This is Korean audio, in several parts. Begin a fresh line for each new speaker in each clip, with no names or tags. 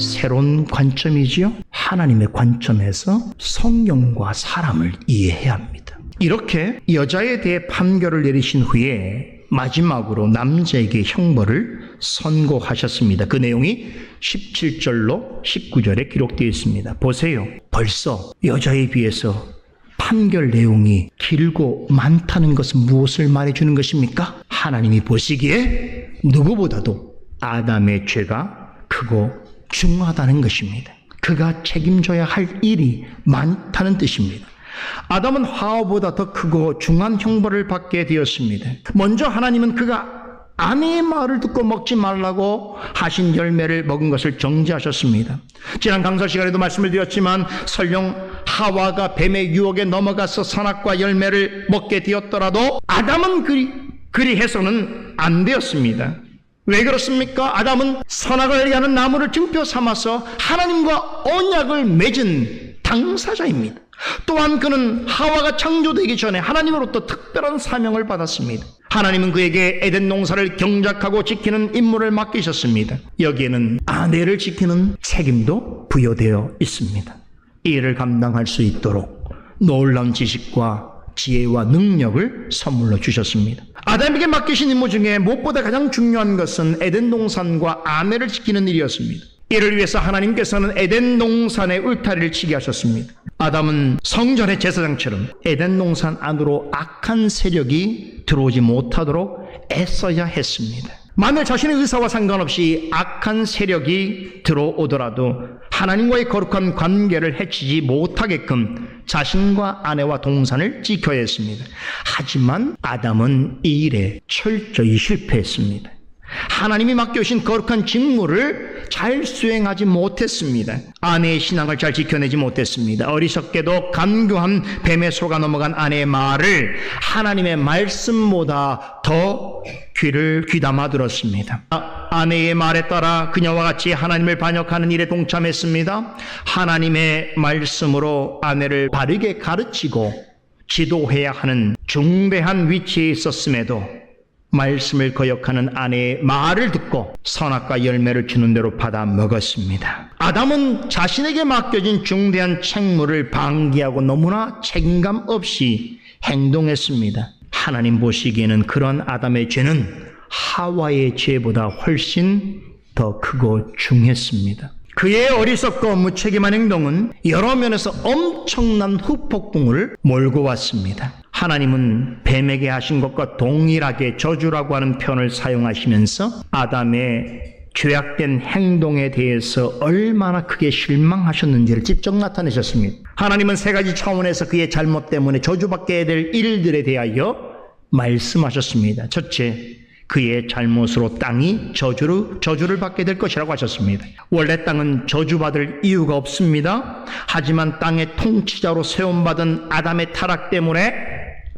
새로운 관점이지요. 하나님의 관점에서 성경과 사람을 이해해야 합니다. 이렇게 여자에 대해 판결을 내리신 후에 마지막으로 남자에게 형벌을 선고하셨습니다. 그 내용이 17절로 19절에 기록되어 있습니다. 보세요. 벌써 여자에 비해서 판결 내용이 길고 많다는 것은 무엇을 말해주는 것입니까? 하나님이 보시기에 누구보다도 아담의 죄가 크고 중하다는 것입니다. 그가 책임져야 할 일이 많다는 뜻입니다. 아담은 하와보다 더 크고 중한 형벌을 받게 되었습니다. 먼저 하나님은 그가 아내의 말을 듣고 먹지 말라고 하신 열매를 먹은 것을 정죄하셨습니다. 지난 강설 시간에도 말씀을 드렸지만 설령 하와가 뱀의 유혹에 넘어가서 선악과 열매를 먹게 되었더라도 아담은 그리 해서는 안 되었습니다. 왜 그렇습니까? 아담은 선악을 알게 하는 나무를 증표 삼아서 하나님과 언약을 맺은 당사자입니다. 또한 그는 하와가 창조되기 전에 하나님으로부터 특별한 사명을 받았습니다. 하나님은 그에게 에덴 농사를 경작하고 지키는 임무를 맡기셨습니다. 여기에는 아내를 지키는 책임도 부여되어 있습니다. 이 일을 감당할 수 있도록 놀라운 지식과 지혜와 능력을 선물로 주셨습니다. 아담에게 맡기신 임무 중에 무엇보다 가장 중요한 것은 에덴 동산과 아내를 지키는 일이었습니다. 이를 위해서 하나님께서는 에덴 동산의 울타리를 치게 하셨습니다. 아담은 성전의 제사장처럼 에덴 동산 안으로 악한 세력이 들어오지 못하도록 애써야 했습니다. 만일 자신의 의사와 상관없이 악한 세력이 들어오더라도 하나님과의 거룩한 관계를 해치지 못하게끔 자신과 아내와 동산을 지켜야 했습니다. 하지만 아담은 이 일에 철저히 실패했습니다. 하나님이 맡겨주신 거룩한 직무를 잘 수행하지 못했습니다. 아내의 신앙을 잘 지켜내지 못했습니다. 어리석게도 간교한 뱀에 속아 넘어간 아내의 말을 하나님의 말씀보다 더 귀담아 들었습니다. 아내의 말에 따라 그녀와 같이 하나님을 반역하는 일에 동참했습니다. 하나님의 말씀으로 아내를 바르게 가르치고 지도해야 하는 중대한 위치에 있었음에도 말씀을 거역하는 아내의 말을 듣고 선악과 열매를 주는 대로 받아 먹었습니다. 아담은 자신에게 맡겨진 중대한 책무를 방기하고 너무나 책임감 없이 행동했습니다. 하나님 보시기에는 그런 아담의 죄는 하와의 죄보다 훨씬 더 크고 중했습니다. 그의 어리석고 무책임한 행동은 여러 면에서 엄청난 후폭풍을 몰고 왔습니다. 하나님은 뱀에게 하신 것과 동일하게 저주라고 하는 표현을 사용하시면서 아담의 죄악된 행동에 대해서 얼마나 크게 실망하셨는지를 직접 나타내셨습니다. 하나님은 세 가지 차원에서 그의 잘못 때문에 저주받게 될 일들에 대하여 말씀하셨습니다. 첫째, 그의 잘못으로 땅이 저주를 받게 될 것이라고 하셨습니다. 원래 땅은 저주받을 이유가 없습니다. 하지만 땅의 통치자로 세움받은 아담의 타락 때문에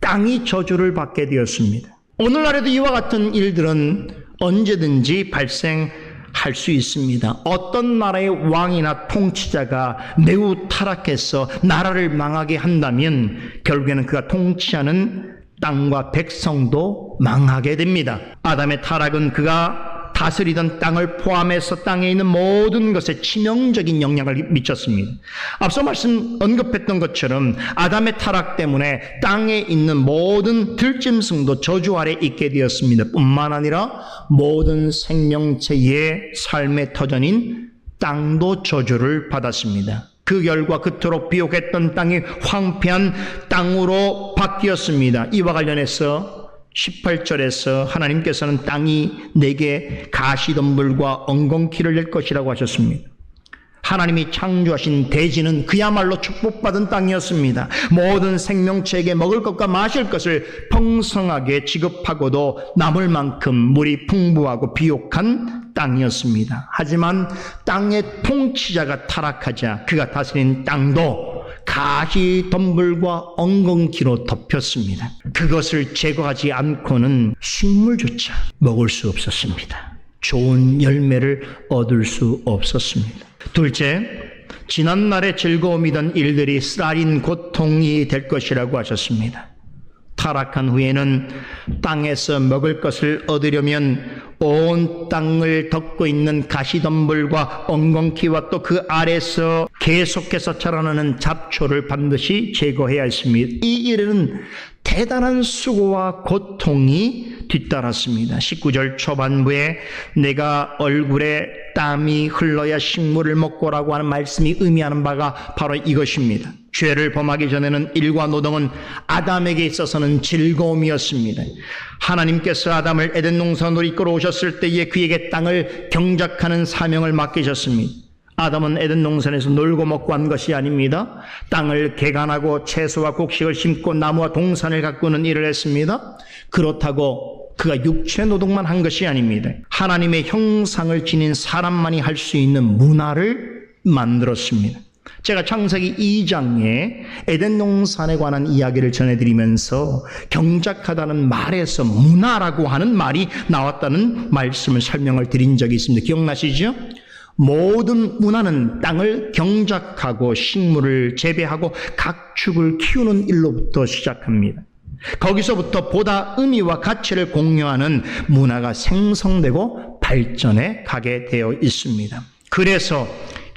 땅이 저주를 받게 되었습니다. 오늘날에도 이와 같은 일들은 언제든지 발생할 수 있습니다. 어떤 나라의 왕이나 통치자가 매우 타락해서 나라를 망하게 한다면 결국에는 그가 통치하는 땅과 백성도 망하게 됩니다. 아담의 타락은 그가 다스리던 땅을 포함해서 땅에 있는 모든 것에 치명적인 영향을 미쳤습니다. 앞서 언급했던 것처럼 아담의 타락 때문에 땅에 있는 모든 들짐승도 저주 아래 있게 되었습니다. 뿐만 아니라 모든 생명체의 삶의 터전인 땅도 저주를 받았습니다. 그 결과 그토록 비옥했던 땅이 황폐한 땅으로 바뀌었습니다. 이와 관련해서 18절에서 하나님께서는 땅이 내게 가시덤불과 엉겅퀴를 낼 것이라고 하셨습니다. 하나님이 창조하신 대지는 그야말로 축복받은 땅이었습니다. 모든 생명체에게 먹을 것과 마실 것을 풍성하게 지급하고도 남을 만큼 물이 풍부하고 비옥한 땅이었습니다. 하지만 땅의 통치자가 타락하자 그가 다스린 땅도 가시덤불과 엉겅퀴로 덮였습니다. 그것을 제거하지 않고는 식물조차 먹을 수 없었습니다. 좋은 열매를 얻을 수 없었습니다. 둘째, 지난날의 즐거움이던 일들이 쓰라린 고통이 될 것이라고 하셨습니다. 타락한 후에는 땅에서 먹을 것을 얻으려면 온 땅을 덮고 있는 가시덤불과 엉겅퀴와 또 그 아래서 계속해서 자라나는 잡초를 반드시 제거해야 했습니다. 이 일에는 대단한 수고와 고통이 뒤따랐습니다. 19절 초반부에 내가 얼굴에 땀이 흘러야 식물을 먹고라고 하는 말씀이 의미하는 바가 바로 이것입니다. 죄를 범하기 전에는 일과 노동은 아담에게 있어서는 즐거움이었습니다. 하나님께서 아담을 에덴 동산으로 이끌어 오셨을 때에 그에게 땅을 경작하는 사명을 맡기셨습니다. 아담은 에덴 동산에서 놀고 먹고 한 것이 아닙니다. 땅을 개간하고 채소와 곡식을 심고 나무와 동산을 가꾸는 일을 했습니다. 그렇다고 그가 육체 노동만 한 것이 아닙니다. 하나님의 형상을 지닌 사람만이 할 수 있는 문화를 만들었습니다. 제가 창세기 2장에 에덴 동산에 관한 이야기를 전해드리면서 경작하다는 말에서 문화라고 하는 말이 나왔다는 말씀을 설명을 드린 적이 있습니다. 기억나시죠? 모든 문화는 땅을 경작하고 식물을 재배하고 각축을 키우는 일로부터 시작합니다. 거기서부터 보다 의미와 가치를 공유하는 문화가 생성되고 발전해 가게 되어 있습니다. 그래서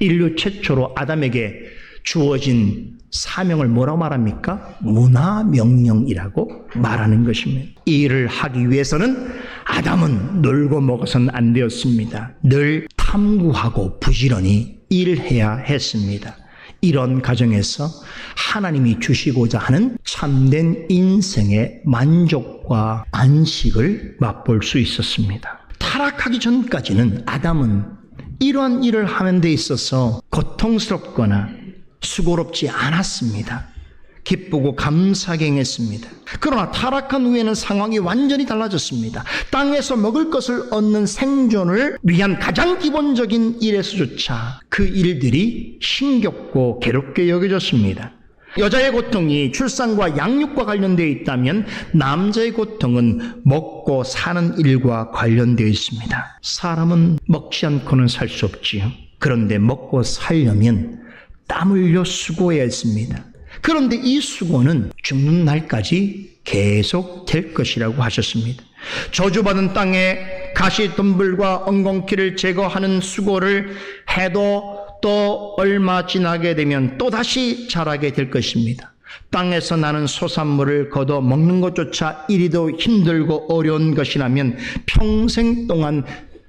인류 최초로 아담에게 주어진 사명을 뭐라고 말합니까? 문화명령이라고 말하는 것입니다. 이 일을 하기 위해서는 아담은 놀고 먹어서는 안 되었습니다. 늘 탐구하고 부지런히 일해야 했습니다. 이런 과정에서 하나님이 주시고자 하는 참된 인생의 만족과 안식을 맛볼 수 있었습니다. 타락하기 전까지는 아담은 이러한 일을 하는 데 있어서 고통스럽거나 수고롭지 않았습니다. 기쁘고 감사하게 행했습니다. 그러나 타락한 후에는 상황이 완전히 달라졌습니다. 땅에서 먹을 것을 얻는 생존을 위한 가장 기본적인 일에서조차 그 일들이 힘겹고 괴롭게 여겨졌습니다. 여자의 고통이 출산과 양육과 관련되어 있다면 남자의 고통은 먹고 사는 일과 관련되어 있습니다. 사람은 먹지 않고는 살 수 없지요. 그런데 먹고 살려면 땀 흘려 수고해야 했습니다. 그런데 이 수고는 죽는 날까지 계속 될 것이라고 하셨습니다. 저주받은 땅에 가시덤불과 엉겅퀴를 제거하는 수고를 해도 또 얼마 지나게 되면 또다시 자라게 될 것입니다. 땅에서 나는 소산물을 걷어 먹는 것조차 이리도 힘들고 어려운 것이라면 평생 동안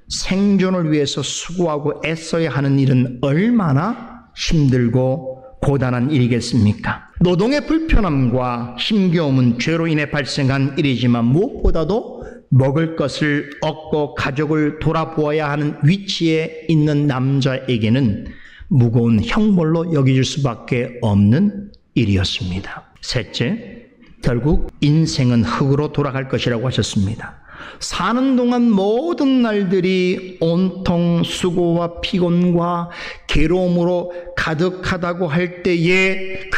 생존을 위해서 수고하고 애써야 하는 일은 얼마나 힘들고 고단한 일이겠습니까? 노동의 불편함과 힘겨움은 죄로 인해 발생한 일이지만 무엇보다도 먹을 것을 얻고 가족을 돌아보아야 하는 위치에 있는 남자에게는 무거운 형벌로 여겨질 수밖에 없는 일이었습니다. 셋째, 결국 인생은 흙으로 돌아갈 것이라고 하셨습니다. 사는 동안 모든 날들이 온통 수고와 피곤과 괴로움으로 가득하다고 할 때에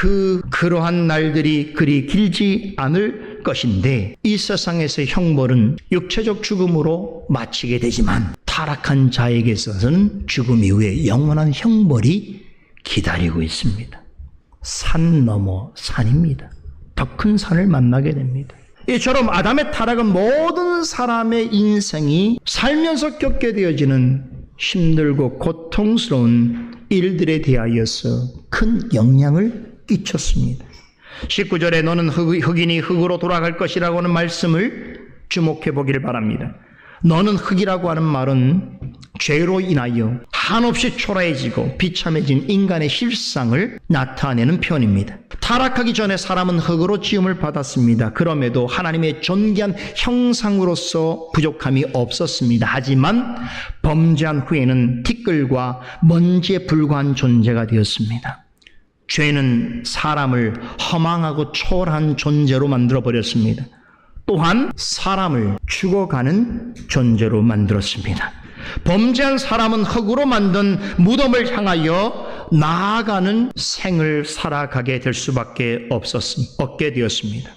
그러한 날들이 그리 길지 않을 것인데 이 세상에서의 형벌은 육체적 죽음으로 마치게 되지만 타락한 자에게 있어서는 죽음 이후에 영원한 형벌이 기다리고 있습니다. 산 넘어 산입니다. 더 큰 산을 만나게 됩니다. 이처럼 아담의 타락은 모든 사람의 인생이 살면서 겪게 되어지는 힘들고 고통스러운 일들에 대하여서 큰 영향을 끼쳤습니다. 19절에 너는 흙이니 흙으로 돌아갈 것이라고 하는 말씀을 주목해 보기를 바랍니다. 너는 흙이라고 하는 말은 죄로 인하여 한없이 초라해지고 비참해진 인간의 실상을 나타내는 표현입니다. 타락하기 전에 사람은 흙으로 지음을 받았습니다. 그럼에도 하나님의 존귀한 형상으로서 부족함이 없었습니다. 하지만 범죄한 후에는 티끌과 먼지에 불과한 존재가 되었습니다. 죄는 사람을 허망하고 초라한 존재로 만들어버렸습니다. 또한 사람을 죽어가는 존재로 만들었습니다. 범죄한 사람은 흙으로 만든 무덤을 향하여 나아가는 생을 살아가게 될 수밖에 없게 되었습니다.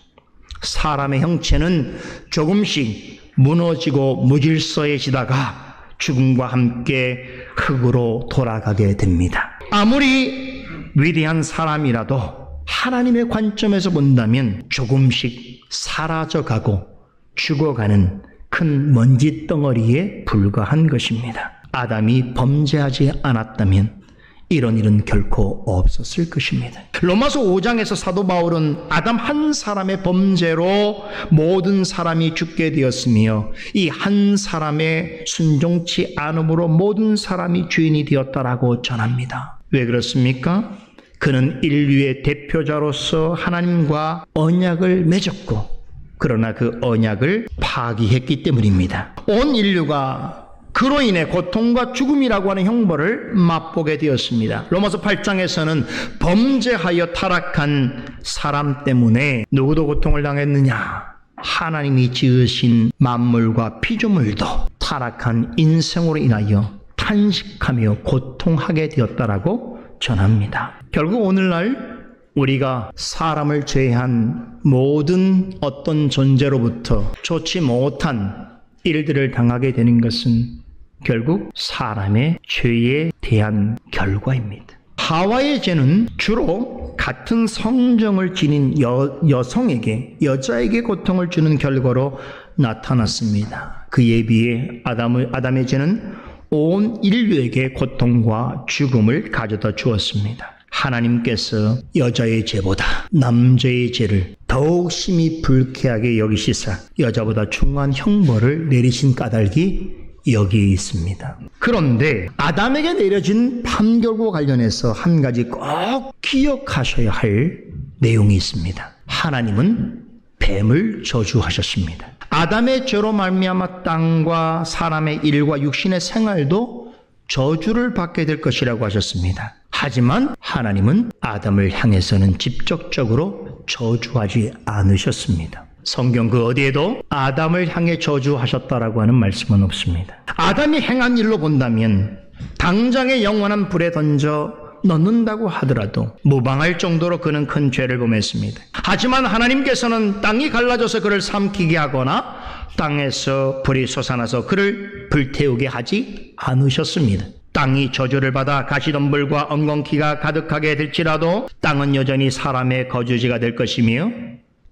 사람의 형체는 조금씩 무너지고 무질서해지다가 죽음과 함께 흙으로 돌아가게 됩니다. 아무리 위대한 사람이라도 하나님의 관점에서 본다면 조금씩 사라져가고 죽어가는 큰 먼지 덩어리에 불과한 것입니다. 아담이 범죄하지 않았다면 이런 일은 결코 없었을 것입니다. 로마서 5장에서 사도 바울은 아담 한 사람의 범죄로 모든 사람이 죽게 되었으며 이 한 사람의 순종치 않음으로 모든 사람이 죄인이 되었다라고 전합니다. 왜 그렇습니까? 그는 인류의 대표자로서 하나님과 언약을 맺었고 그러나 그 언약을 파기했기 때문입니다. 온 인류가 그로 인해 고통과 죽음이라고 하는 형벌을 맛보게 되었습니다. 로마서 8장에서는 범죄하여 타락한 사람 때문에 누구도 고통을 당했느냐? 하나님이 지으신 만물과 피조물도 타락한 인생으로 인하여 탄식하며 고통하게 되었다라고 전합니다. 결국 오늘날 우리가 사람을 제외한 모든 어떤 존재로부터 좋지 못한 일들을 당하게 되는 것은 결국 사람의 죄에 대한 결과입니다. 하와의 죄는 주로 같은 성정을 지닌 여성에게, 여자에게 고통을 주는 결과로 나타났습니다. 그에 비해 아담의 죄는 온 인류에게 고통과 죽음을 가져다 주었습니다. 하나님께서 여자의 죄보다 남자의 죄를 더욱 심히 불쾌하게 여기시사 여자보다 중한 형벌을 내리신 까닭이 여기에 있습니다. 그런데 아담에게 내려진 판결과 관련해서 한 가지 꼭 기억하셔야 할 내용이 있습니다. 하나님은 뱀을 저주하셨습니다. 아담의 죄로 말미암아 땅과 사람의 일과 육신의 생활도 저주를 받게 될 것이라고 하셨습니다. 하지만 하나님은 아담을 향해서는 직접적으로 저주하지 않으셨습니다. 성경 그 어디에도 아담을 향해 저주하셨다라고 하는 말씀은 없습니다. 아담이 행한 일로 본다면 당장의 영원한 불에 던져 넣는다고 하더라도 무방할 정도로 그는 큰 죄를 범했습니다. 하지만 하나님께서는 땅이 갈라져서 그를 삼키게 하거나 땅에서 불이 솟아나서 그를 불태우게 하지 않으셨습니다. 땅이 저주를 받아 가시덤불과 엉겅퀴가 가득하게 될지라도 땅은 여전히 사람의 거주지가 될 것이며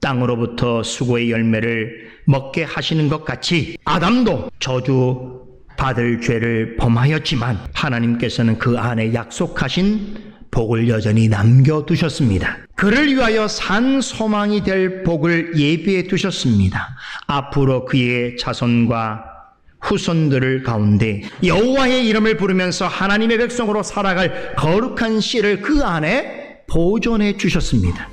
땅으로부터 수고의 열매를 먹게 하시는 것 같이 아담도 저주 받을 죄를 범하였지만 하나님께서는 그 안에 약속하신 복을 여전히 남겨두셨습니다. 그를 위하여 산 소망이 될 복을 예비해 두셨습니다. 앞으로 그의 자손과 후손들을 가운데 여호와의 이름을 부르면서 하나님의 백성으로 살아갈 거룩한 씨를 그 안에 보존해 주셨습니다.